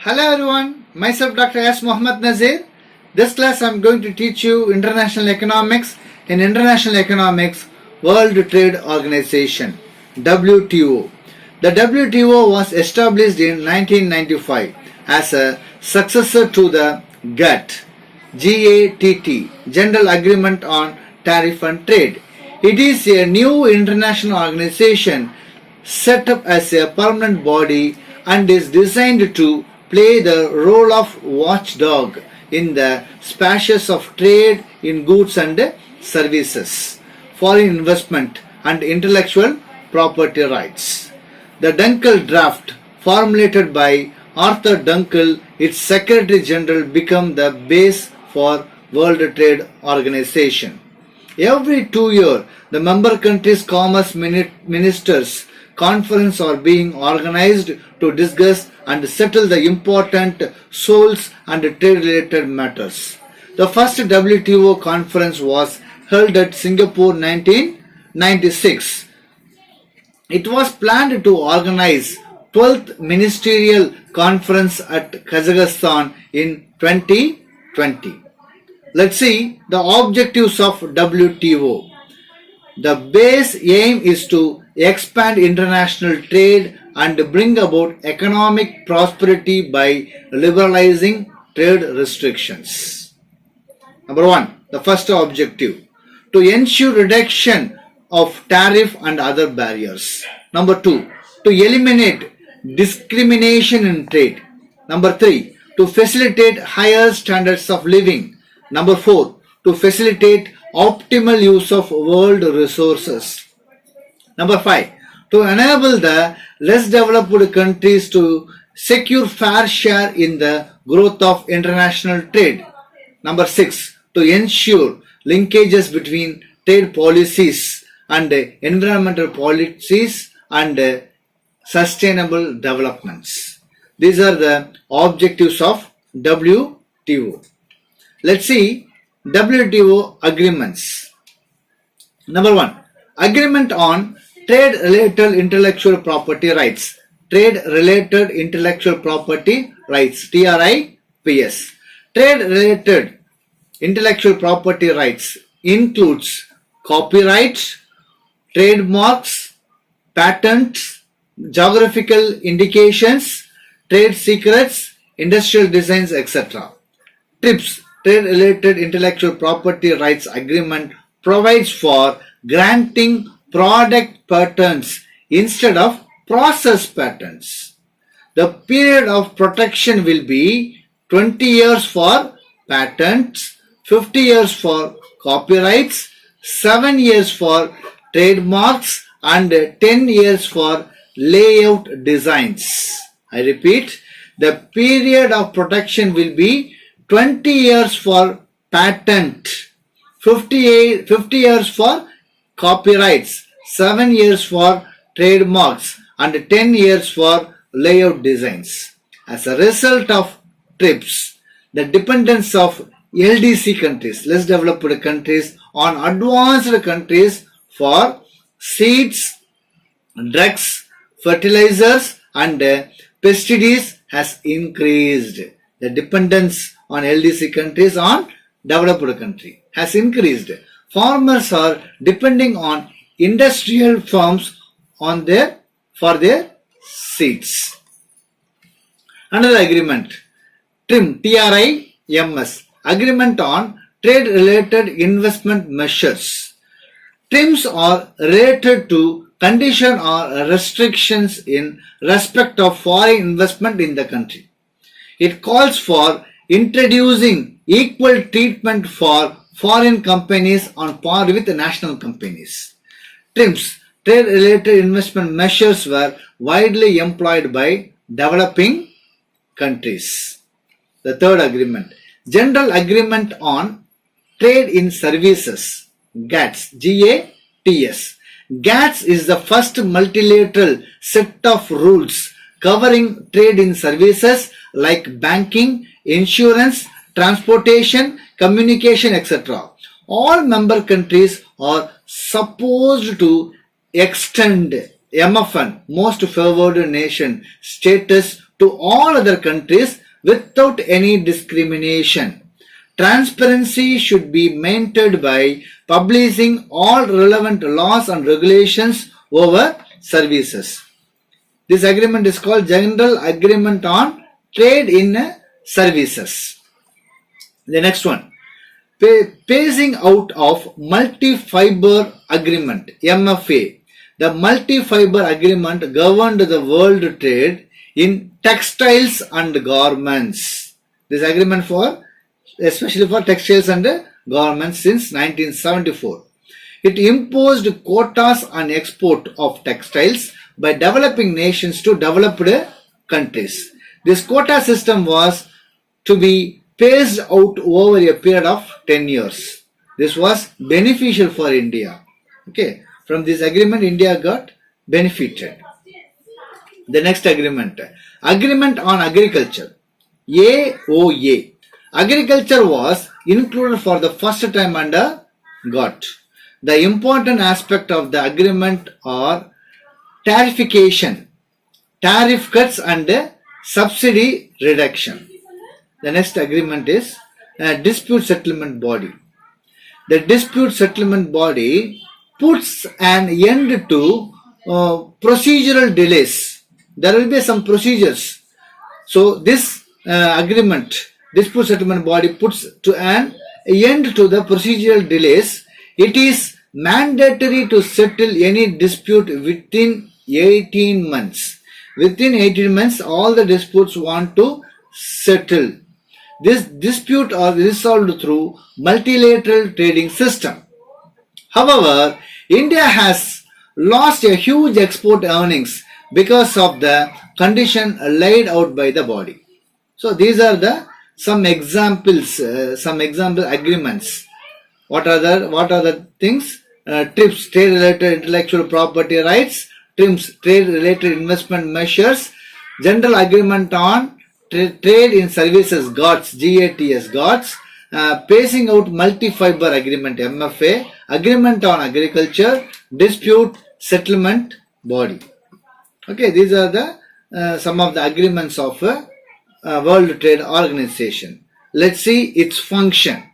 Hello everyone, myself Dr. S Mohammed Nazeer. This class I am going to teach you international economics. In international economics, World Trade Organization, WTO. The WTO was established in 1995 as a successor to the GATT, General Agreement on Tariff and Trade. It is a new international organization set up as a permanent body and is designed to play the role of watchdog in the spaces of trade in goods and services, foreign investment and intellectual property rights. The Dunkel draft, formulated by Arthur Dunkel, its Secretary General, became the base for World Trade Organization. Every 2 years, the member countries' commerce ministers' conference are being organized to discuss and settle the important souls and trade-related matters. The first WTO conference was held at Singapore 1996. It was planned to organize 12th Ministerial Conference at Kazakhstan in 2020. Let's see the objectives of WTO. The base aim is to expand international trade and bring about economic prosperity by liberalizing trade restrictions. Number 1, the first objective, to ensure reduction of tariff and other barriers. Number 2, to eliminate discrimination in trade. Number 3, to facilitate higher standards of living. Number 4, to facilitate optimal use of world resources. Number 5, to enable the less developed countries to secure fair share in the growth of international trade. Number 6, to ensure linkages between trade policies and environmental policies and sustainable developments. These are the objectives of WTO. Let's see WTO agreements. Number 1, Agreement on Trade-Related Intellectual Property Rights. Trade-Related Intellectual Property Rights, TRIPS. Trade-Related Intellectual Property Rights includes copyright, trademarks, patents, geographical indications, trade secrets, industrial designs, etc. TRIPS, Trade-Related Intellectual Property Rights Agreement, provides for granting product patents instead of process patents. The period of protection will be 20 years for patents, 50 years for copyrights, 7 years for trademarks, and 10 years for layout designs. I repeat, the period of protection will be 20 years for patent, 50 years for copyrights, 7 years for trademarks, and 10 years for layout designs. As a result of TRIPS, the dependence of LDC countries, less developed countries, on advanced countries for seeds, drugs, fertilizers, and pesticides has increased. The dependence on LDC countries on developed country has increased. Farmers are depending on industrial firms for their seeds. Another agreement, TRIMS, Agreement on Trade-Related Investment Measures. TRIMS are related to conditions or restrictions in respect of foreign investment in the country. It calls for introducing equal treatment for foreign companies on par with national companies. TRIMS, Trade-Related Investment Measures, were widely employed by developing countries. The third agreement, General Agreement on Trade in Services, GATS. GATS is the first multilateral set of rules covering trade in services like banking, insurance, transportation, communication, etc. All member countries are supposed to extend MFN, Most Favored Nation, status to all other countries without any discrimination. Transparency should be maintained by publishing all relevant laws and regulations over services. This agreement is called General Agreement on Trade in Services. The next one, phasing out of Multi-Fiber Agreement, MFA. The Multi-Fiber Agreement governed the world trade in textiles and garments. This agreement especially for textiles and garments since 1974. It imposed quotas on export of textiles by developing nations to developed countries. This quota system was to be phased out over a period of 10 years. This was beneficial for India. Okay, from this agreement, India got benefited. The next agreement, Agreement on Agriculture, AOA. Agriculture was included for the first time under GATT. The important aspect of the agreement are tarification, tariff cuts and subsidy reduction. The next agreement is Dispute Settlement Body. The Dispute Settlement Body puts an end to procedural delays. There will be some procedures. So this agreement, Dispute Settlement Body, puts to an end to the procedural delays. It is mandatory to settle any dispute within 18 months. Within 18 months, all the disputes want to settle. This dispute are resolved through multilateral trading system. However, India has lost a huge export earnings because of the condition laid out by the body. So these are some example agreements. What are the things? TRIPS, trade related intellectual property rights. TRIMS, trade related investment measures. General Agreement on Trade in Services, GATS, phasing out Multi-Fiber Agreement, MFA, Agreement on Agriculture, Dispute Settlement Body. Okay, these are the some of the agreements of World Trade Organization. Let's see its function.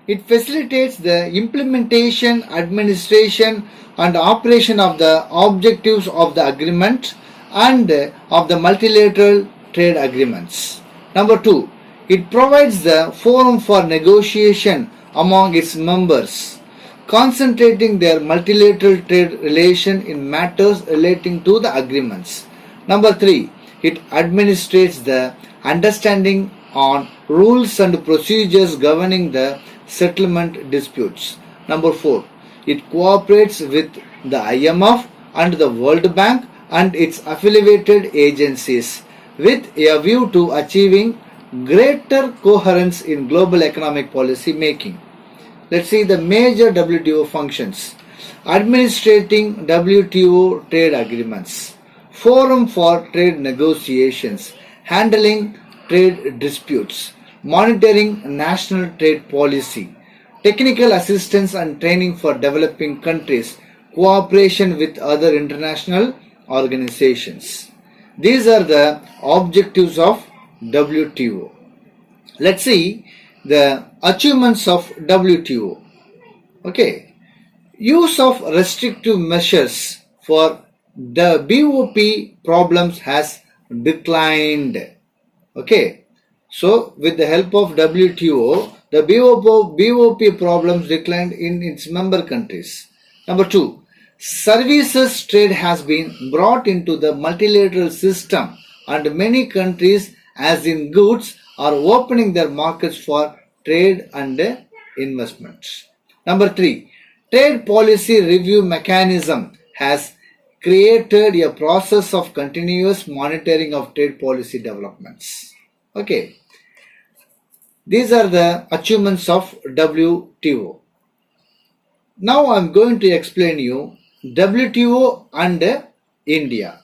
It facilitates the implementation, administration and operation of the objectives of the agreement and of the multilateral trade agreements. Number 2, it provides the forum for negotiation among its members, concentrating their multilateral trade relation in matters relating to the agreements. Number 3, it administrates the understanding on rules and procedures governing the settlement disputes. Number 4, it cooperates with the IMF and the World Bank and its affiliated agencies with a view to achieving greater coherence in global economic policy making. Let's see the major WTO functions. Administrating WTO trade agreements, forum for trade negotiations, handling trade disputes, monitoring national trade policy, technical assistance and training for developing countries, cooperation with other international organizations. These are the objectives of WTO. Let's see the achievements of WTO. Okay. Use of restrictive measures for the BOP problems has declined. Okay. So, with the help of WTO, the BOP problems declined in its member countries. Number 2, services trade has been brought into the multilateral system and many countries, as in goods, are opening their markets for trade and investments. Number 3, trade policy review mechanism has created a process of continuous monitoring of trade policy developments. Okay. These are the achievements of WTO. Now I am going to explain you WTO and India.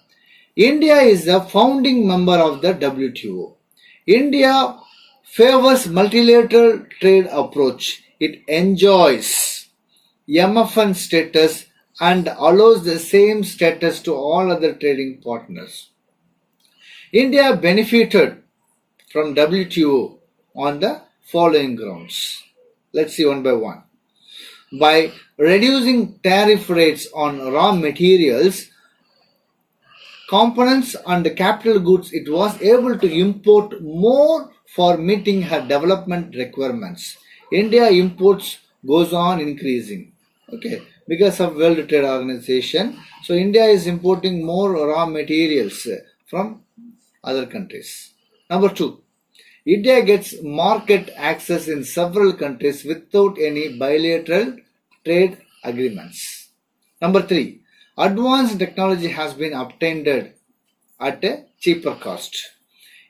India is the founding member of the WTO. India favors multilateral trade approach. It enjoys MFN status and allows the same status to all other trading partners. India benefited from WTO on the following grounds. Let's see one by one. By reducing tariff rates on raw materials, components and capital goods, it was able to import more for meeting her development requirements. India imports goes on increasing. Okay, because of World Trade Organization, so India is importing more raw materials from other countries. Number two, India gets market access in several countries without any bilateral trade agreements. Number three, advanced technology has been obtained at a cheaper cost.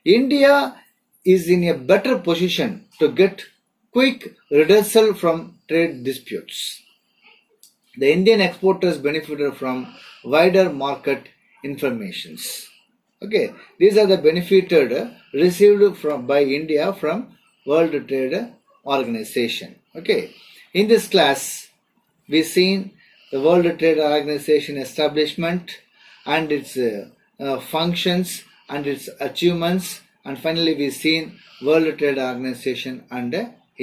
India is in a better position to get quick redressal from trade disputes. The Indian exporters benefited from wider market informations. Okay, these are the benefited received by India from World Trade Organization. Okay, in this class, we seen the World Trade Organization establishment and its functions and its achievements, and finally we seen World Trade Organization and